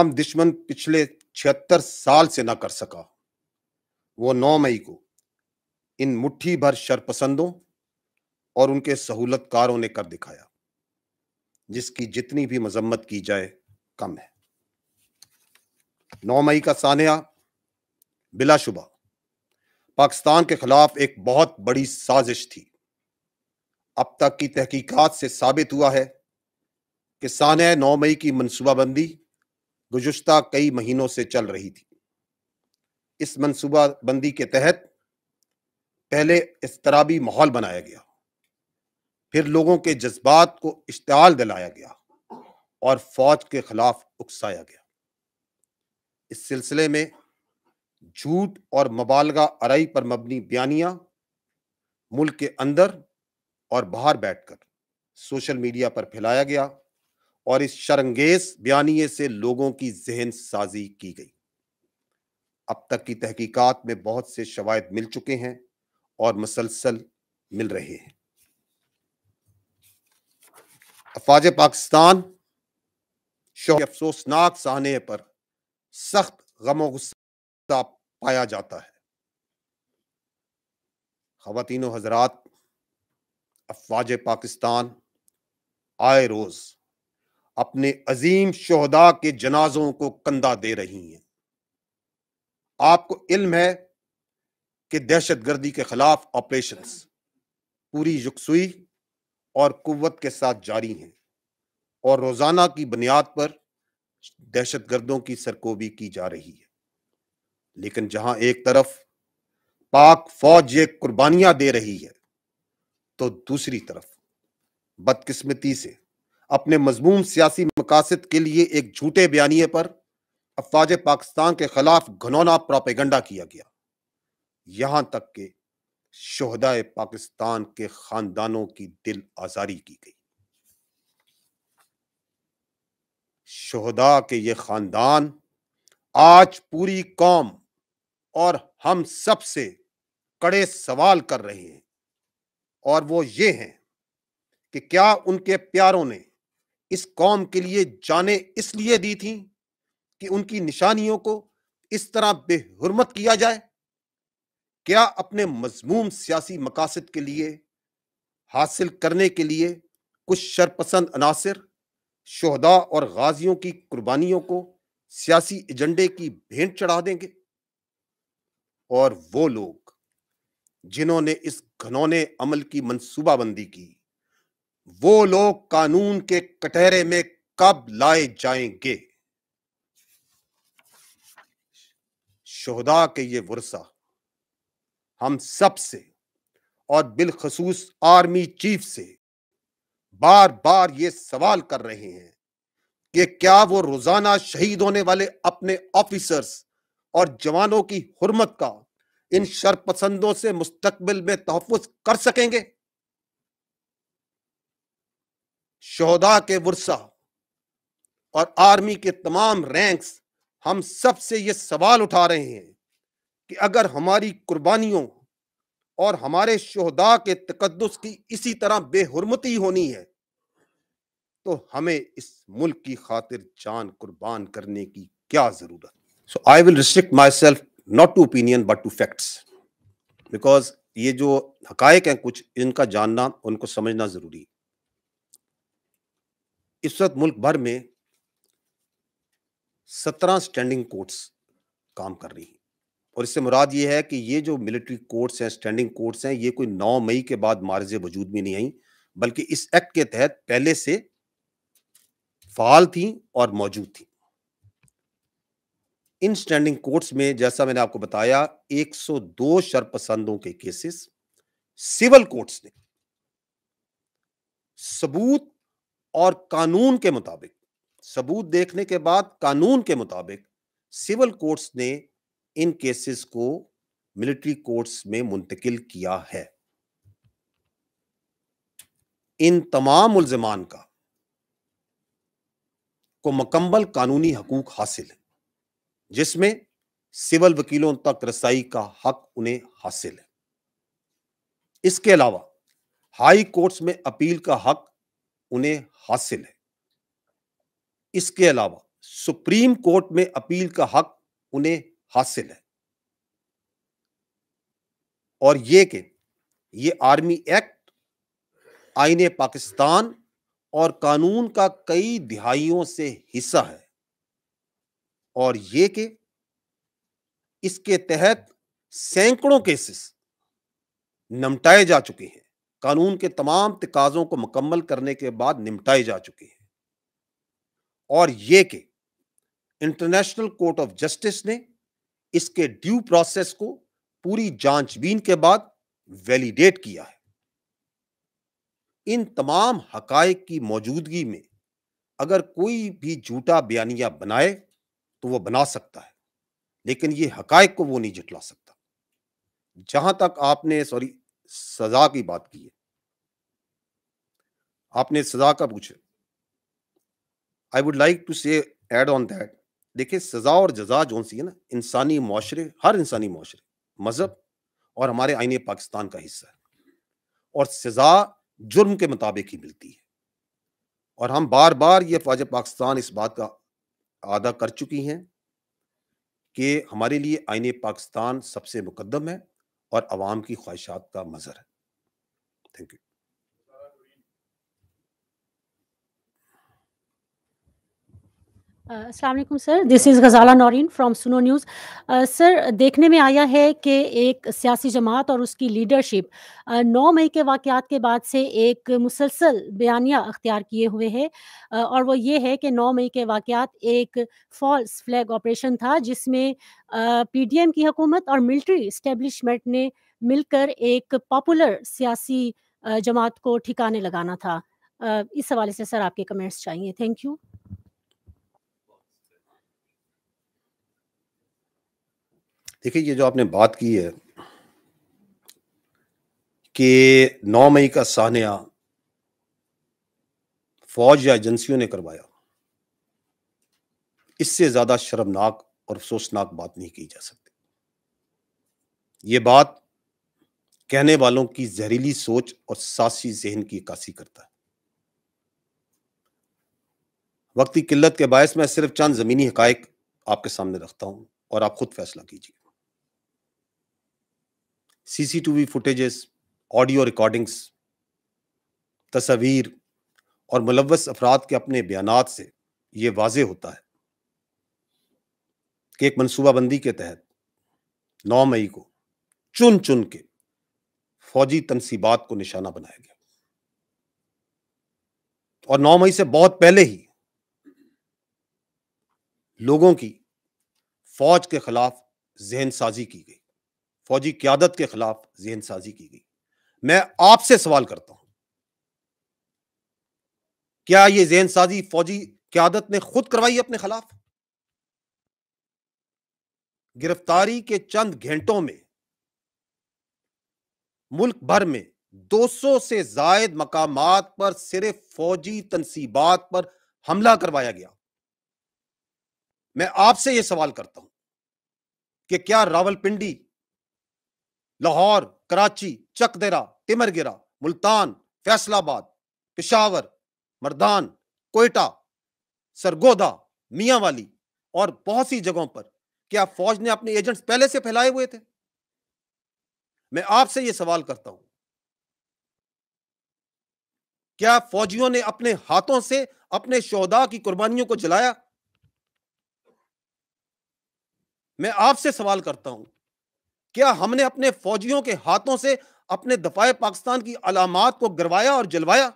ہم دشمن پچھلے 76 سال سے نہ کر سکا، وہ 9 مئی کو ان مٹھی بھر شرپسندوں اور ان کے سہولت کاروں نے کر دکھایا، جس کی جتنی بھی مذمت کی جائے کم ہے۔ 9 مئی کا سانحہ بلا شبہ پاکستان کے خلاف ایک بہت بڑی سازش تھی۔ اب تک کی تحقیقات سے ثابت ہوا ہے کہ سانحہ 9 مئی کی منصوبہ بندی گزشتہ کئی مہینوں سے چل رہی تھی۔ اس منصوبہ بندی کے تحت پہلے اضطرابی ماحول بنایا گیا، پھر لوگوں کے جذبات کو اشتعال دلایا گیا اور فوج کے خلاف اکسایا گیا۔ اس سلسلے میں جھوٹ اور مبالغہ آرائی پر مبنی بیانیہ ملک کے اندر اور باہر بیٹھ کر سوشل میڈیا پر پھیلایا گیا اور اس شرانگیز بیانیے سے لوگوں کی ذہن سازی کی گئی۔ اب تک کی تحقیقات میں بہت سے شواہد مل چکے ہیں اور مسلسل مل رہے ہیں۔ افواج پاکستان شوہر افسوسناک سانحے پر سخت غم و غصہ پایا جاتا ہے۔ خواتین و حضرات، افواج پاکستان آئے روز اپنے عظیم شہداء کے جنازوں کو کندھا دے رہی ہیں۔ آپ کو علم ہے کہ دہشت گردی کے خلاف آپریشنز پوری یکسوئی اور قوت کے ساتھ جاری ہیں اور روزانہ کی بنیاد پر دہشت گردوں کی سرکوبی کی جا رہی ہے۔ لیکن جہاں ایک طرف پاک فوج یہ قربانیاں دے رہی ہے، تو دوسری طرف بدقسمتی سے اپنے مذموم سیاسی مقاصد کے لیے ایک جھوٹے بیانیے پر افواج پاکستان کے خلاف گھنونا پروپیگنڈا کیا گیا، یہاں تک کہ شہدائے پاکستان کے خاندانوں کی دل آزاری کی گئی۔ شہداء کے یہ خاندان آج پوری قوم اور ہم سب سے کڑے سوال کر رہے ہیں، اور وہ یہ ہیں کہ کیا ان کے پیاروں نے اس قوم کے لیے جانیں اس لیے دی تھیں کہ ان کی نشانیوں کو اس طرح بے حرمت کیا جائے؟ کیا اپنے مذموم سیاسی مقاصد کے لیے حاصل کرنے کے لیے کچھ شرپسند عناصر شہداء اور غازیوں کی قربانیوں کو سیاسی ایجنڈے کی بھینٹ چڑھا دیں گے؟ اور وہ لوگ جنہوں نے اس گھنونے عمل کی منصوبہ بندی کی، وہ لوگ قانون کے کٹہرے میں کب لائے جائیں گے؟ شہداء کے یہ ورثہ ہم سب سے اور بالخصوص آرمی چیف سے بار بار یہ سوال کر رہے ہیں کہ کیا وہ روزانہ شہید ہونے والے اپنے آفیسرز اور جوانوں کی حرمت کا ان شرپسندوں سے مستقبل میں تحفظ کر سکیں گے؟ شہداء کے ورثہ اور آرمی کے تمام رینکس ہم سب سے یہ سوال اٹھا رہے ہیں کہ اگر ہماری قربانیوں اور ہمارے شہداء کے تقدس کی اسی طرح بے حرمتی ہونی ہے، تو ہمیں اس ملک کی خاطر جان قربان کرنے کی کیا ضرورت؟ So I will restrict myself not to opinion but to facts, because یہ جو حقائق ہیں کچھ ان کا جاننا، ان کو سمجھنا ضروری ہے۔ اس وقت ملک بھر میں 17 اسٹینڈنگ کورٹس کام کر رہی ہیں، اور اس سے مراد یہ ہے کہ یہ جو ملٹری کورٹس ہیں، اسٹینڈنگ کورٹس ہیں، یہ کوئی 9 مئی کے بعد معرض وجود میں نہیں آئیں، بلکہ اس ایکٹ کے تحت پہلے سے فعال تھیں اور موجود تھیں۔ ان اسٹینڈنگ کورٹس میں جیسا میں نے آپ کو بتایا 102 شرپسندوں کے کیسز سول کورٹس نے ثبوت اور قانون کے مطابق، ثبوت دیکھنے کے بعد قانون کے مطابق سول کورٹس نے ان کیسز کو ملٹری کورٹس میں منتقل کیا ہے۔ ان تمام ملزمان کو مکمل قانونی حقوق حاصل ہیں، جس میں سول وکیلوں تک رسائی کا حق انہیں حاصل ہے۔ اس کے علاوہ ہائی کورٹس میں اپیل کا حق انہیں حاصل ہے۔ اس کے علاوہ سپریم کورٹ میں اپیل کا حق انہیں حاصل ہے، اور یہ کہ یہ آرمی ایکٹ آئین پاکستان اور قانون کا کئی دہائیوں سے حصہ ہے، اور یہ کہ اس کے تحت سینکڑوں کیسز نمٹائے جا چکے ہیں، قانون کے تمام تقاضوں کو مکمل کرنے کے بعد نمٹائے جا چکے ہیں، اور یہ کہ انٹرنیشنل کورٹ آف جسٹس نے اس کے ڈیو پروسیس کو پوری جانچ بین کے بعد ویلیڈیٹ کیا ہے۔ ان تمام حقائق کی موجودگی میں اگر کوئی بھی جھوٹا بیانیہ بنائے تو وہ بنا سکتا ہے، لیکن یہ حقائق کو وہ نہیں جھٹلا سکتا۔ جہاں تک آپ نے سزا کی بات کی ہے، آپ نے سزا کا پوچھے، I would like to say add on that، دیکھیں سزا اور جزا جو سی ہے نا، انسانی معاشرے، ہر انسانی معاشرے، مذہب اور ہمارے آئین پاکستان کا حصہ ہے، اور سزا جرم کے مطابق ہی ملتی ہے، اور ہم بار بار یہ فوج پاکستان اس بات کا اعادہ کر چکی ہیں کہ ہمارے لیے آئین پاکستان سب سے مقدم ہے اور عوام کی خواہشات کا مظہر ہے۔ Thank you. السلام علیکم سر، دس از غزالہ نورین فرام سنو نیوز۔ سر، دیکھنے میں آیا ہے کہ ایک سیاسی جماعت اور اس کی لیڈرشپ 9 مئی کے واقعات کے بعد سے ایک مسلسل بیانیہ اختیار کیے ہوئے ہے، اور وہ یہ ہے کہ 9 مئی کے واقعات ایک فالس فلیگ آپریشن تھا، جس میں پی ڈی ایم کی حکومت اور ملٹری اسٹیبلشمنٹ نے مل کر ایک پاپولر سیاسی جماعت کو ٹھکانے لگانا تھا۔ اس حوالے سے سر آپ کے کمنٹس چاہیے۔ Thank you. دیکھیں، یہ جو آپ نے بات کی ہے کہ 9 مئی کا سانحہ فوج یا ایجنسیوں نے کروایا، اس سے زیادہ شرمناک اور افسوسناک بات نہیں کی جا سکتی۔ یہ بات کہنے والوں کی زہریلی سوچ اور سازشی ذہن کی عکاسی کرتا ہے۔ وقت کی قلت کے باعث میں صرف چند زمینی حقائق آپ کے سامنے رکھتا ہوں اور آپ خود فیصلہ کیجیے۔ C C T V footages, audio recordings, تصاویر اور ملوث افراد کے اپنے بیانات سے یہ واضح ہوتا ہے کہ ایک منصوبہ بندی کے تحت 9 مئی کو چن چن کے فوجی تنصیبات کو نشانہ بنایا گیا، اور 9 مئی سے بہت پہلے ہی لوگوں کی فوج کے خلاف ذہن سازی کی گئی، فوجی قیادت کے خلاف ذہن سازی کی گئی۔ میں آپ سے سوال کرتا ہوں، کیا یہ ذہن سازی فوجی قیادت نے خود کروائی اپنے خلاف؟ گرفتاری کے چند گھنٹوں میں ملک بھر میں 200 سے زائد مقامات پر صرف فوجی تنصیبات پر حملہ کروایا گیا۔ میں آپ سے یہ سوال کرتا ہوں کہ کیا راولپنڈی، لاہور، کراچی، چک دیرہ، ٹمر گرہ، ملتان، فیصل آباد، پشاور، مردان، کوئٹہ، سرگودا، میاں والی اور بہت سی جگہوں پر کیا فوج نے اپنے ایجنٹس پہلے سے پھیلائے ہوئے تھے؟ میں آپ سے یہ سوال کرتا ہوں، کیا فوجیوں نے اپنے ہاتھوں سے اپنے شہداء کی قربانیوں کو جلایا؟ میں آپ سے سوال کرتا ہوں، کیا ہم نے اپنے فوجیوں کے ہاتھوں سے اپنے دفاع پاکستان کی علامات کو گروایا اور جلوایا؟